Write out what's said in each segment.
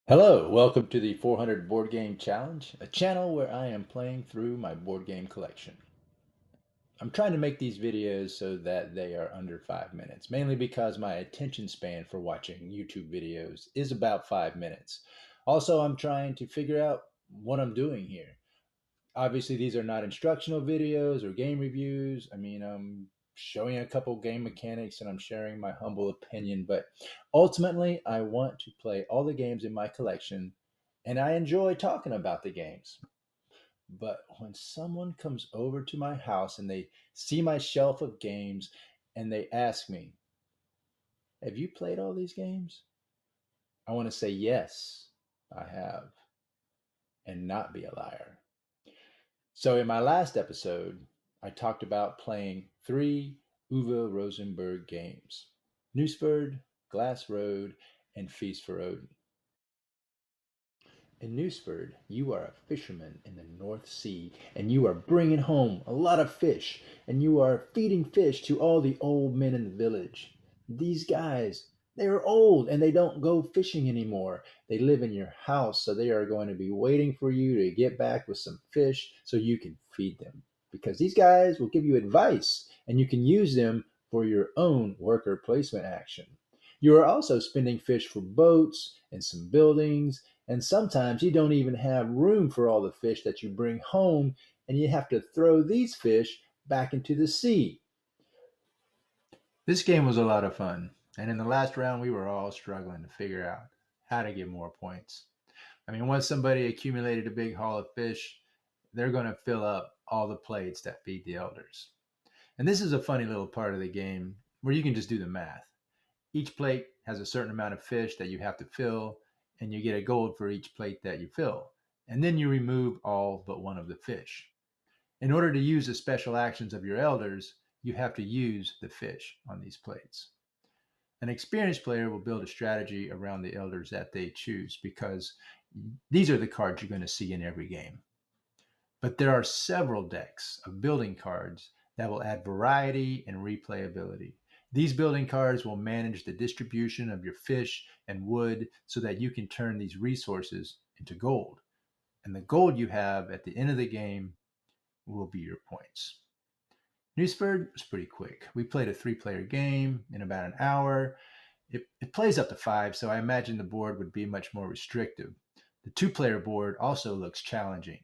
Hello, welcome to the 400 Board Game Challenge, a channel where I am playing through my board game collection. I'm trying to make these videos so that they are under 5 minutes, mainly because my attention span for watching YouTube videos is about 5 minutes. Also, I'm trying to figure out what I'm doing here. Obviously, these are not instructional videos or game reviews. I'm showing a couple game mechanics and I'm sharing my humble opinion, but ultimately, I want to play all the games in my collection and I enjoy talking about the games. But when someone comes over to my house and they see my shelf of games and they ask me, "Have you played all these games?" I want to say, "Yes, I have," and not be a liar. So, in my last episode, I talked about playing three Uwe Rosenberg games: Nusfjord, Glass Road, and Feast for Odin. In Nusfjord, you are a fisherman in the North Sea, and you are bringing home a lot of fish, and you are feeding fish to all the old men in the village. These guys, they are old and they don't go fishing anymore. They live in your house, so they are going to be waiting for you to get back with some fish so you can feed them. Because these guys will give you advice, and you can use them for your own worker placement action. You are also spending fish for boats and some buildings, and sometimes you don't even have room for all the fish that you bring home, and you have to throw these fish back into the sea. This game was a lot of fun, and in the last round, we were all struggling to figure out how to get more points. Once somebody accumulated a big haul of fish, they're going to fill up all the plates that feed the elders. And this is a funny little part of the game where you can just do the math. Each plate has a certain amount of fish that you have to fill, and you get a gold for each plate that you fill. And then you remove all but one of the fish. In order to use the special actions of your elders, you have to use the fish on these plates. An experienced player will build a strategy around the elders that they choose because these are the cards you're going to see in every game. But there are several decks of building cards that will add variety and replayability. These building cards will manage the distribution of your fish and wood so that you can turn these resources into gold. And the gold you have at the end of the game will be your points. Newsford was pretty quick. We played a three-player game in about an hour. It plays up to five, so I imagine the board would be much more restrictive. The two-player board also looks challenging.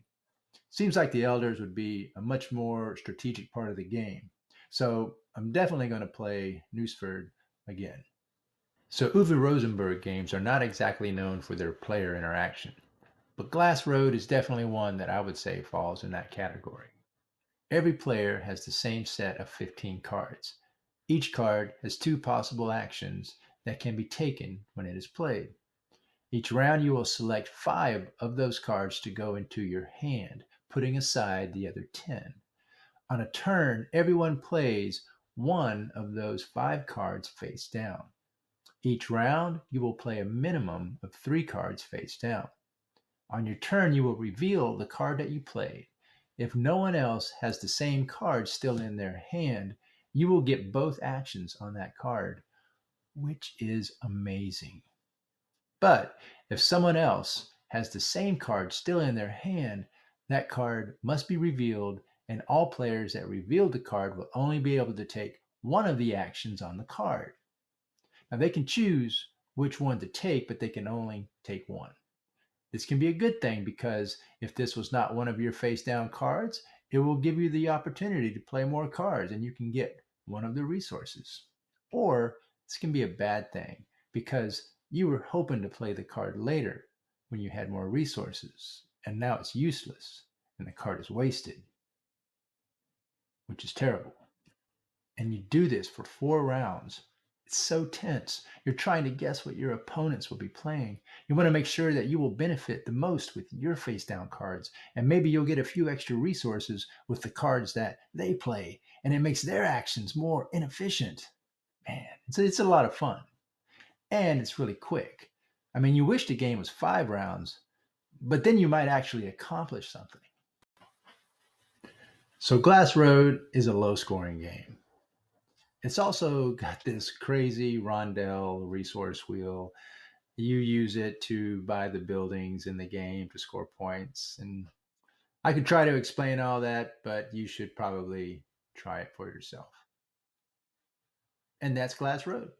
Seems like the elders would be a much more strategic part of the game. So I'm definitely going to play Newsford again. So Uwe Rosenberg games are not exactly known for their player interaction, but Glass Road is definitely one that I would say falls in that category. Every player has the same set of 15 cards. Each card has two possible actions that can be taken when it is played. Each round, you will select 5 of those cards to go into your hand, putting aside the other 10. On a turn, everyone plays one of those 5 cards face down. Each round, you will play a minimum of 3 cards face down. On your turn, you will reveal the card that you played. If no one else has the same card still in their hand, you will get both actions on that card, which is amazing. But if someone else has the same card still in their hand, that card must be revealed, and all players that revealed the card will only be able to take one of the actions on the card. Now, they can choose which one to take, but they can only take one. This can be a good thing because if this was not one of your face down cards, it will give you the opportunity to play more cards and you can get one of the resources. Or this can be a bad thing because you were hoping to play the card later when you had more resources and now it's useless and the card is wasted, which is terrible. And you do this for 4 rounds. It's so tense. You're trying to guess what your opponents will be playing. You want to make sure that you will benefit the most with your face down cards, and maybe you'll get a few extra resources with the cards that they play, and it makes their actions more inefficient. Man, it's a lot of fun, and it's really quick. You wish the game was 5 rounds, but then you might actually accomplish something. So, Glass Road is a low scoring game. It's also got this crazy rondel resource wheel. You use it to buy the buildings in the game to score points. And I could try to explain all that, but you should probably try it for yourself. And that's Glass Road.